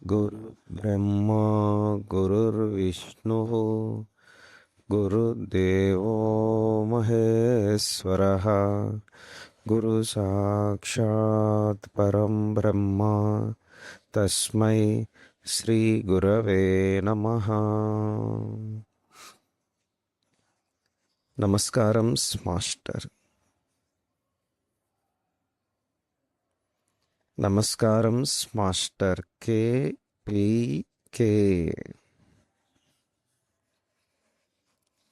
గురు బ్రహ్మా గురుర్విష్ణు గురుదేవో మహేశ్వర గురు సాక్షాత్ పరం బ్రహ్మ తస్మై శ్రీ గురవే నమః. నమస్కారం మాస్టర్. నమస్కారం మాస్టర్ కే.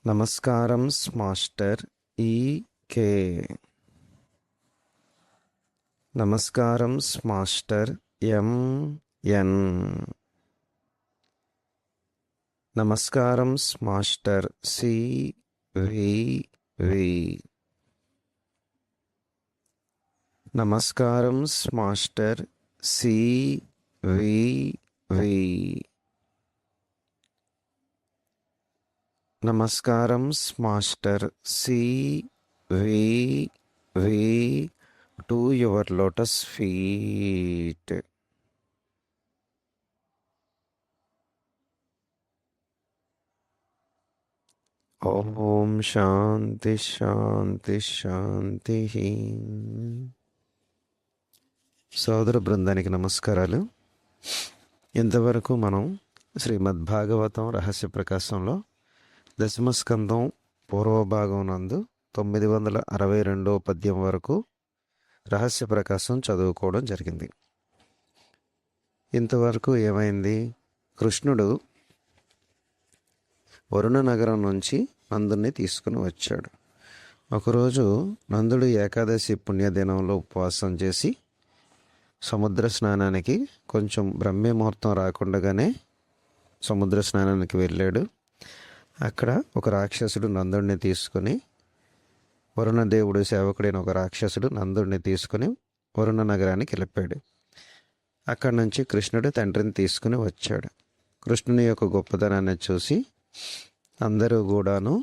నమస్కారం మాస్టర్ కే. నమస్కారం మాస్టర్ ఎన్. నమస్కారం మాస్టర్ వి. నమస్కారం మాస్టర్ వి. నమస్కారం master V to your lotus feet. ఓం శాంతి శాంతి శాంతి. సోదర బృందానికి నమస్కారాలు. ఇంతవరకు మనం శ్రీమద్భాగవతం రహస్య ప్రకాశంలో దశమస్కందం పూర్వభాగం నందు 962వ పద్యం వరకు రహస్య ప్రకాశం చదువుకోవడం జరిగింది. ఇంతవరకు ఏమైంది? కృష్ణుడు వరుణ నగరం నుంచి నందుని తీసుకుని వచ్చాడు. ఒకరోజు నందుడు ఏకాదశి పుణ్యదినంలో ఉపవాసం చేసి సముద్ర స్నానానికి కొంచెం బ్రహ్మే ముహూర్తం రాకుండగానే సముద్ర స్నానానికి వెళ్ళాడు. అక్కడ ఒక రాక్షసుడు నందుడిని తీసుకుని, వరుణదేవుడు సేవకుడైన ఒక రాక్షసుడు నందుడిని తీసుకుని వరుణ నగరానికి వెళ్ళిపోయాడు. అక్కడి నుంచి కృష్ణుడు తండ్రిని తీసుకుని వచ్చాడు. కృష్ణుని యొక్క గొప్పతనాన్ని చూసి అందరూ కూడాను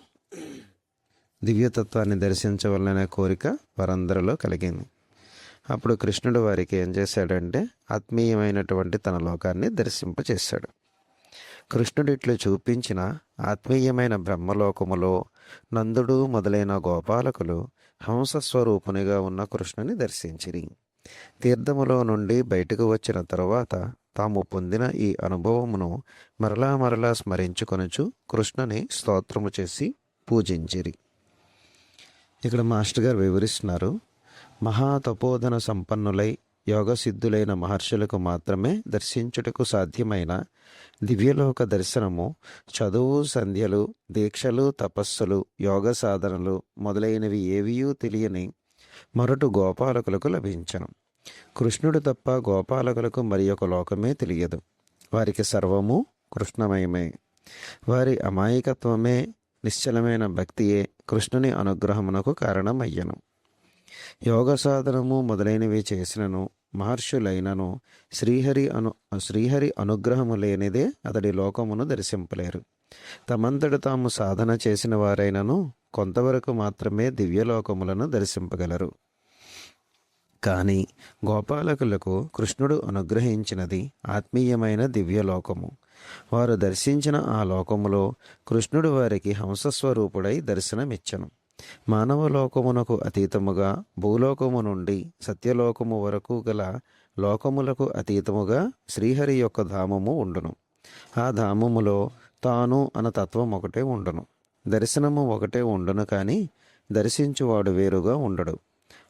దివ్యతత్వాన్ని దర్శించవలనే కోరిక వారందరిలో కలిగింది. అప్పుడు కృష్ణుడు వారికి ఏం చేశాడంటే ఆత్మీయమైనటువంటి తన లోకాన్ని దర్శింపచేశాడు. కృష్ణుడు ఇట్లు చూపించిన ఆత్మీయమైన బ్రహ్మలోకములో నందుడు మొదలైన గోపాలకులు హంసస్వరూపునిగా ఉన్న కృష్ణుని దర్శించిరి. తీర్థములో నుండి బయటకు వచ్చిన తరువాత తాము పొందిన ఈ అనుభవమును మరలా మరలా స్మరించుకొనుచు కృష్ణుని స్తోత్రము చేసి పూజించిరి. ఇక్కడ మాస్టర్ గారు వివరిస్తున్నారు, మహాతపోధన సంపన్నులై యోగసిద్ధులైన మహర్షులకు మాత్రమే దర్శించుటకు సాధ్యమైన దివ్యలోక దర్శనము చదువు, సంధ్యలు, దీక్షలు, తపస్సులు, యోగ సాధనలు మొదలైనవి ఏవియూ తెలియని మొరటు గోపాలకులకు లభించను. కృష్ణుడు తప్ప గోపాలకులకు మరి ఒక లోకమే తెలియదు. వారికి సర్వము కృష్ణమయమే. వారి అమాయకత్వమే, నిశ్చలమైన భక్తియే కృష్ణుని అనుగ్రహమునకు కారణమయ్యను. యోగ సాధనము మొదలైనవి చేసినను మహర్షులైనను శ్రీహరి అనుగ్రహము లేనిదే అతడి లోకమును దర్శింపలేరు. తమంతట తాము సాధన చేసిన వారైనను కొంతవరకు మాత్రమే దివ్యలోకములను దర్శింపగలరు. కానీ గోపాలకులకు కృష్ణుడు అనుగ్రహించినది ఆత్మీయమైన దివ్యలోకము. వారు దర్శించిన ఆ లోకములో కృష్ణుడు వారికి హంసస్వరూపుడై దర్శనమిచ్చను. మానవలోకమునకు అతీతముగా భూలోకము నుండి సత్యలోకము వరకు గల లోకములకు అతీతముగా శ్రీహరి యొక్క ధామము ఉండును. ఆ ధామములో తాను అన్న తత్వం ఒకటే ఉండును. దర్శనము ఒకటే ఉండును, కానీ దర్శించువాడు వేరుగా ఉండడు.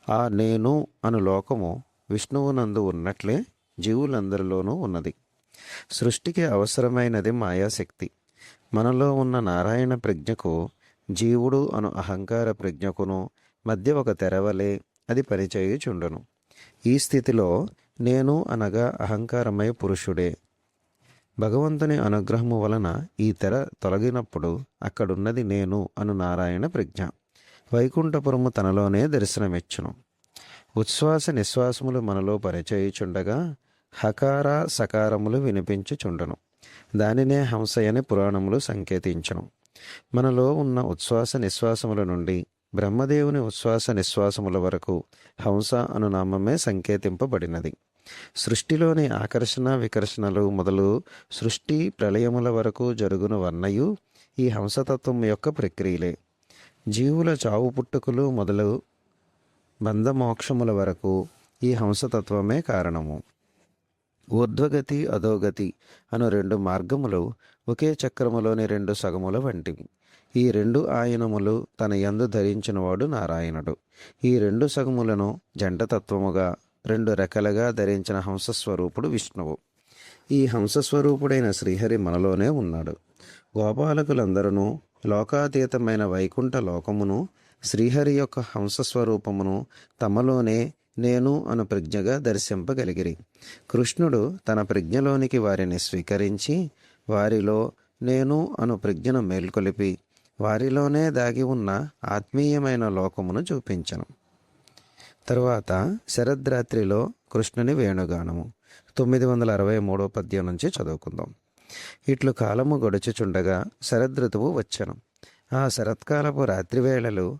ఆ నేను అను లోకము విష్ణువునందు ఉన్నట్లే జీవులందరిలోనూ ఉన్నది. సృష్టికి అవసరమైనది మాయాశక్తి. మనలో ఉన్న నారాయణ ప్రజ్ఞకు జీవుడు అను అహంకార ప్రజ్ఞకును మధ్య ఒక తెరవలే అది పనిచేయుచుండును. ఈ స్థితిలో నేను అనగా అహంకారమై పురుషుడే. భగవంతుని అనుగ్రహము వలన ఈ తెర తొలగినప్పుడు అక్కడున్నది నేను అను నారాయణ ప్రజ్ఞ వైకుంఠపురము తనలోనే దర్శనమిచ్చును. ఉచ్ఛ్వాస నిశ్వాసములు మనలో పరిచయించుండగా హకార సకారములు వినిపించుచుండును. దానినే హంసయని పురాణములు సంకేతించును. మనలో ఉన్న ఉచ్ఛ్వాస నిశ్వాసముల నుండి బ్రహ్మదేవుని ఉచ్ఛ్వాస నిశ్వాసముల వరకు హంస అను నామమే సంకేతింపబడినది. సృష్టిలోని ఆకర్షణ వికర్షణలు మొదలు సృష్టి ప్రళయముల వరకు జరుగును వన్నయు ఈ హంసతత్వం యొక్క ప్రక్రియలే. జీవుల చావు పుట్టుకలు మొదలు బంధమోక్షముల వరకు ఈ హంసతత్వమే కారణము. ఊర్ధ్వగతి అధోగతి అను రెండు మార్గములు ఒకే చక్రములోని రెండు సగముల వంటివి. ఈ రెండు ఆయనములు తన యందు ధరించినవాడు నారాయణుడు. ఈ రెండు సగములను జంటతత్వముగా రెండు రెక్కలుగా ధరించిన హంసస్వరూపుడు విష్ణువు. ఈ హంసస్వరూపుడైన శ్రీహరి మనలోనే ఉన్నాడు. గోపాలకులందరూ లోకాతీతమైన వైకుంఠ లోకమును శ్రీహరి యొక్క హంసస్వరూపమును తమలోనే నేను అను ప్రజ్ఞగా దర్శింపగలిగిరి. కృష్ణుడు తన ప్రజ్ఞలోనికి వారిని స్వీకరించి వారిలో నేను అను ప్రజ్ఞను మేల్కొలిపి వారిలోనే దాగి ఉన్న ఆత్మీయమైన లోకమును చూపించను. తరువాత శరద్రాత్రిలో కృష్ణుని వేణుగానము 963 పద్యం నుంచి చదువుకుందాం. ఇట్లు కాలము గడుచుచుండగా శరదృతువు వచ్చెను. ఆ శరత్కాలపు రాత్రివేళలు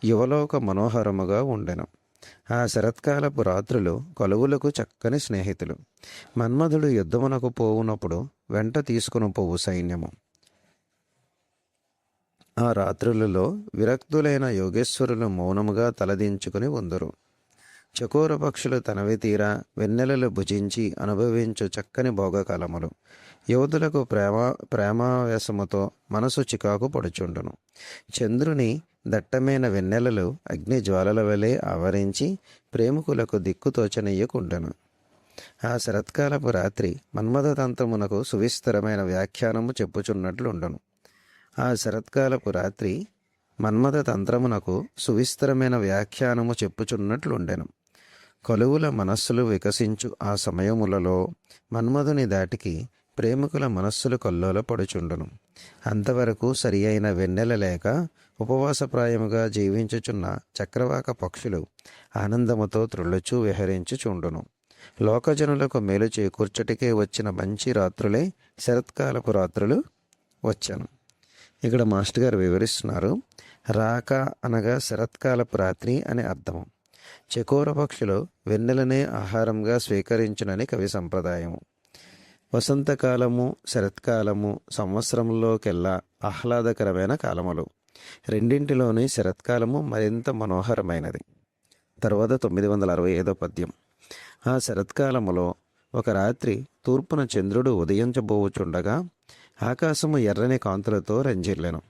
యువలోక మనోహరముగా ఉండెను. ఆ శరత్కాలపు రాత్రులు కొలువులకు చక్కని స్నేహితులు. మన్మధుడు యుద్ధమునకు పోవునప్పుడు వెంట తీసుకుని పోవు సైన్యము. ఆ రాత్రులలో విరక్తులైన యోగేశ్వరులు మౌనముగా తలదించుకుని ఉందరు. చకోర పక్షులు తనవి తీరా వెన్నెలలు భుజించి అనుభవించు చక్కని భోగకాలములు. యువతులకు ప్రేమావేశముతో మనసు చికాకు పడుచుండును. చంద్రుని దట్టమైన వెన్నెలలు అగ్ని జ్వాలల వలె ఆవరించి ప్రేమికులకు దిక్కుతోచనీయకుండెను. ఆ శరత్కాలపు రాత్రి మన్మథతంత్రమునకు సువిస్తరమైన వ్యాఖ్యానము చెప్పుచున్నట్లుండును. ఆ శరత్కాలపు రాత్రి మన్మథ తంత్రమునకు సువిస్తరమైన వ్యాఖ్యానము చెప్పుచున్నట్లుండెను. కొలువుల మనస్సులు వికసించు ఆ సమయములలో మన్మధుని దాటికి ప్రేమికుల మనస్సులు కొల్లోల పడుచుండును. అంతవరకు సరి అయిన వెన్నెల లేక ఉపవాసప్రాయముగా జీవించుచున్న చక్రవాక పక్షులు ఆనందముతో త్రుళ్ళుచూ విహరించుచుండును. లోకజనులకు మేలు చేకూర్చటికే వచ్చిన మంచి రాత్రులే శరత్కాలపు రాత్రులు వచ్చాను. ఇక్కడ మాస్టర్ గారు వివరిస్తున్నారు. రాక అనగా శరత్కాలపు రాత్రి అని అర్థము. చకోర పక్షులు వెన్నెలనే ఆహారంగా స్వీకరించునని కవి సంప్రదాయము. వసంతకాలము శరత్కాలము సంవత్సరంలోకెల్లా ఆహ్లాదకరమైన కాలములు. రెండింటిలోని శరత్కాలము మరింత మనోహరమైనది. తర్వాత 965 పద్యం. ఆ శరత్కాలములో ఒక రాత్రి తూర్పున చంద్రుడు ఉదయించబోవుచుండగా ఆకాశము ఎర్రని కాంతులతో రంజిల్లెను.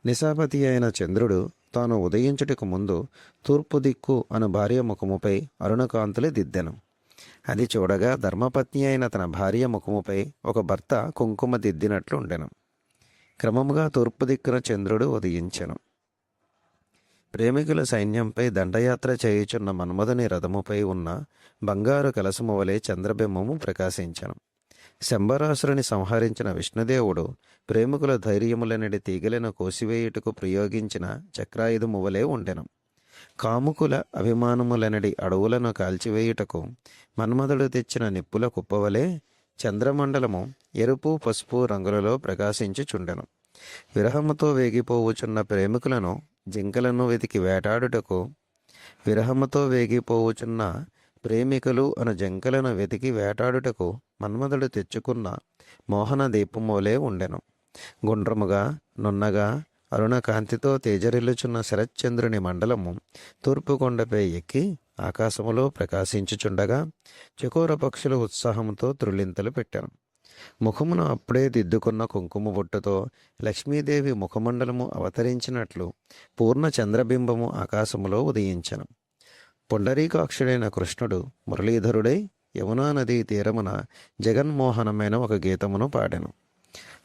నిశాపతి అయిన చంద్రుడు తాను ఉదయించుటకు ముందు తూర్పు దిక్కు అను భార్య ముఖముపై అరుణకాంతులే దిద్దెను. అది చూడగా ధర్మపత్ని అయిన తన భార్య ముఖముపై ఒక భర్త కుంకుమ దిద్దినట్లు ఉండెను. క్రమముగా తూర్పు దిక్కున చంద్రుడు ఉదయించెను. ప్రేమికుల సైన్యంపై దండయాత్ర చేయుచున్న మన్మధుని రథముపై ఉన్న బంగారు కలసము వలె చంద్రబింబము ప్రకాశించెను. శంబరాసురుని సంహరించిన విష్ణుదేవుడు ప్రేమికుల ధైర్యములనడి తీగలను కోసివేయుటకు ప్రయోగించిన చక్రాయుధము వలె ఉండెను. కాముకుల అభిమానములనడి అడవులను కాల్చివేయుటకు మన్మధుడు తెచ్చిన నిప్పుల కుప్పవలే చంద్రమండలము ఎరుపు పసుపు రంగులలో ప్రకాశించుచుండెను. విరహముతో వేగిపోవుచున్న ప్రేమికులను జింకలను వెతికి వేటాడుటకు విరహముతో వేగిపోవుచున్న ప్రేమికులు అను జంకలను వెతికి వేటాడుటకు మన్మధుడు తెచ్చుకున్న మోహన దీపమోలే ఉండెను. గుండ్రముగా నున్నగా అరుణకాంతితో తేజరిల్లుచున్న శరశ్చంద్రుని మండలము తూర్పు కొండపై ఎక్కి ఆకాశములో ప్రకాశించుచుండగా చకోర పక్షులు ఉత్సాహంతో త్రుళ్ళింతలు పెట్టాను. ముఖమును అప్పుడే దిద్దుకున్న కుంకుమ బొట్టుతో లక్ష్మీదేవి ముఖమండలము అవతరించినట్లు పూర్ణ చంద్రబింబము ఆకాశములో ఉదయించెను. పుండరీకాక్షుడైన కృష్ణుడు మురళీధరుడై యమునా నదీ తీరమున జగన్మోహనమైన ఒక గీతమును పాడెను.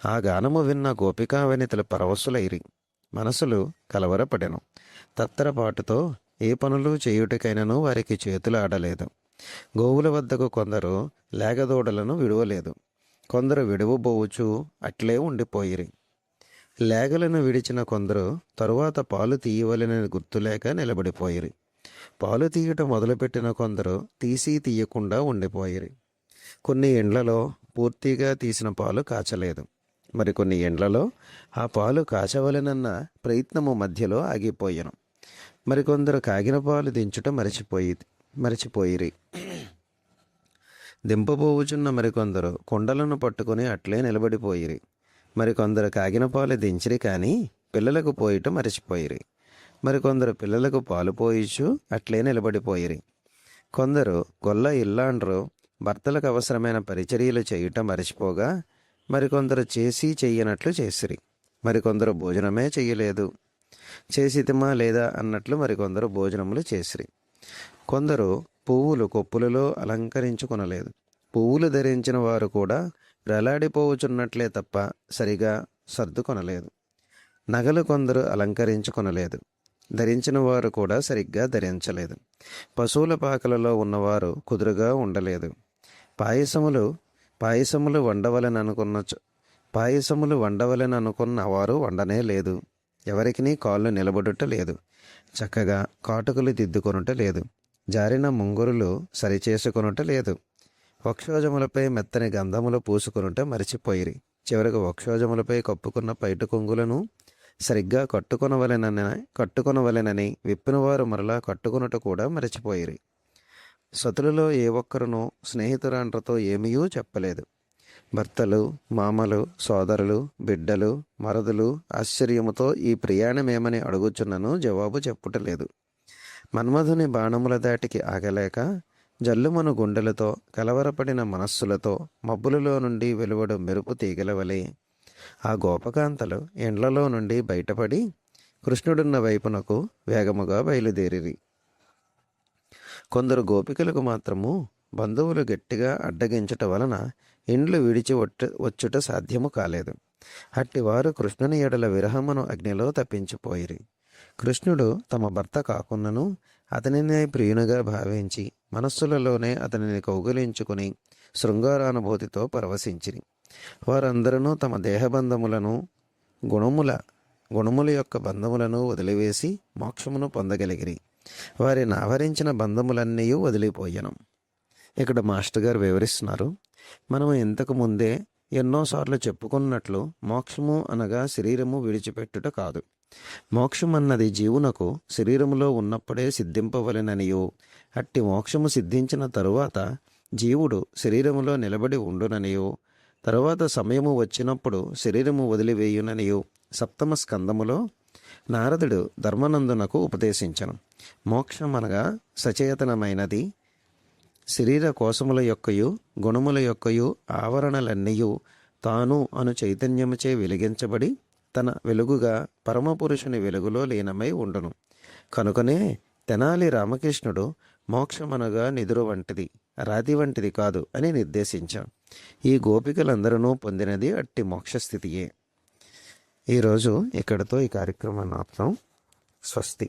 ఆ గానము విన్న గోపికా వనితలు పరవశులైరి, మనసులు కలవరపడెను. తత్తరపాటుతో ఏ పనులు చేయుటకైనను వారికి చేతులు ఆడలేదు. గోవుల వద్దకు కొందరు లేగదూడలను విడువలేదు, కొందరు విడువబోవుచు అట్లే ఉండిపోయిరి. లేగలను విడిచిన కొందరు తరువాత పాలు తీయవలెనని గుర్తులేక నిలబడిపోయిరి. పాలు తీయటం మొదలుపెట్టిన కొందరు తీయకుండా ఉండిపోయిరి. కొన్ని ఎండ్లలో పూర్తిగా తీసిన పాలు కాచలేదు, మరికొన్ని ఎండ్లలో ఆ పాలు కాచవలెనన్న ప్రయత్నము మధ్యలో ఆగిపోయాను. మరికొందరు కాగిన పాలు దించుట మరచిపోయిరి. దింపబోవుచున్న మరికొందరు కుండలను పట్టుకుని అట్లే నిలబడిపోయిరి. మరికొందరు కాగిన పాలు దించిరి, కానీ పిల్లలకు పోయిట మరచిపోయిరి. మరికొందరు పిల్లలకు పాలు పోయిచు అట్లే నిలబడిపోయిరి. కొందరు గొల్ల ఇల్లాండ్రు భర్తలకు అవసరమైన పరిచర్యలు చేయుట మరచిపోగా, మరికొందరు చెయ్యనట్లు చేసిరి. మరికొందరు భోజనమే చెయ్యలేదు, చేసితిమా లేదా అన్నట్లు మరికొందరు భోజనములు చేసిరి. కొందరు పువ్వులు కొప్పులలో అలంకరించుకొనలేదు. పువ్వులు ధరించిన వారు కూడా వేలాడిపోవుచున్నట్లే తప్ప సరిగా సర్దుకొనలేదు. నగలు కొందరు అలంకరించుకొనలేదు, ధరించిన వారు కూడా సరిగ్గా ధరించలేదు. పశువుల పాకలలో ఉన్నవారు కుదురుగా ఉండలేదు. పాయసములు వండవలెననుకున్న వారు వండనే లేదు. ఎవరికి కాళ్ళు నిలబడుట లేదు, చక్కగా కాటుకలు దిద్దుకొనుట లేదు, జారిన ముంగురులు సరిచేసుకొనుట లేదు. వక్షోజములపై మెత్తని గంధములు పూసుకొనుట మరిచిపోయిరి. చివరకు వక్షోజములపై కప్పుకున్న పైట కొంగులను సరిగ్గా కట్టుకొనవలెనని విప్పినవారు మరలా కట్టుకొనుట కూడా మరిచిపోయిరి. సతులలో ఏ ఒక్కరునూ స్నేహితురాండ్రతో ఏమీయూ చెప్పలేదు. భర్తలు, మామలు, సోదరులు, బిడ్డలు, మరదులు ఆశ్చర్యముతో ఈ ప్రయాణమేమని అడుగుచున్నను జవాబు చెప్పుటలేదు. మన్మధుని బాణముల దాటికి ఆగలేక జల్లుమను గుండెలతో కలవరపడిన మనస్సులతో మబ్బులలో నుండి వెలువడు మెరుపు తీగల వలె ఆ గోపకాంతలు ఎండ్లలో నుండి బయటపడి కృష్ణుడున్న వైపునకు వేగముగా బయలుదేరిరి. కొందరు గోపికలకు మాత్రము బంధువులు గట్టిగా అడ్డగించట వలన ఇండ్లు విడిచి వచ్చుట సాధ్యము కాలేదు. అట్టివారు కృష్ణుని ఎడల విరహమును అగ్నిలో తప్పించిపోయిరి. కృష్ణుడు తమ భర్త కాకున్నను అతనినే ప్రియునిగా భావించి మనస్సులలోనే అతనిని కౌగిలించుకుని శృంగారానుభూతితో పరవశించిరి. వారందరూ తమ దేహబంధములను గుణముల యొక్క బంధములను వదిలివేసి మోక్షమును పొందగలిగిరి. వారిని ఆవరించిన బంధములన్నీ వదిలిపోయాను. ఇక్కడ మాస్టర్ గారు వివరిస్తున్నారు, మనం ఇంతకు ముందే ఎన్నోసార్లు చెప్పుకున్నట్లు మోక్షము అనగా శరీరము విడిచిపెట్టుట కాదు. మోక్షం అన్నది జీవునకు శరీరములో ఉన్నప్పుడే సిద్ధింపవలెననియో, అట్టి మోక్షము సిద్ధించిన తరువాత జీవుడు శరీరములో నిలబడి ఉండుననియో, తరువాత సమయము వచ్చినప్పుడు శరీరము వదిలివేయుననియో సప్తమ స్కందములో నారదుడు ధర్మనందునకు ఉపదేశించను. మోక్షం అనగా సచేతనమైనది, శరీర కోశముల యొక్కయు గుణముల యొక్కయు ఆవరణలన్నీయు తాను అను చైతన్యముచే వెలిగించబడి తన వెలుగుగా పరమపురుషుని వెలుగులో లీనమై ఉండును. కనుకనే తెనాలి రామకృష్ణుడు మోక్షమనగా నిదురు వంటిది, రాతి వంటిది కాదు అని నిర్దేశించాం. ఈ గోపికలందరూ పొందినది అట్టి మోక్షస్థితియే. ఈరోజు ఇక్కడితో ఈ కార్యక్రమాన్ని ఆపుతాం. స్వస్తి.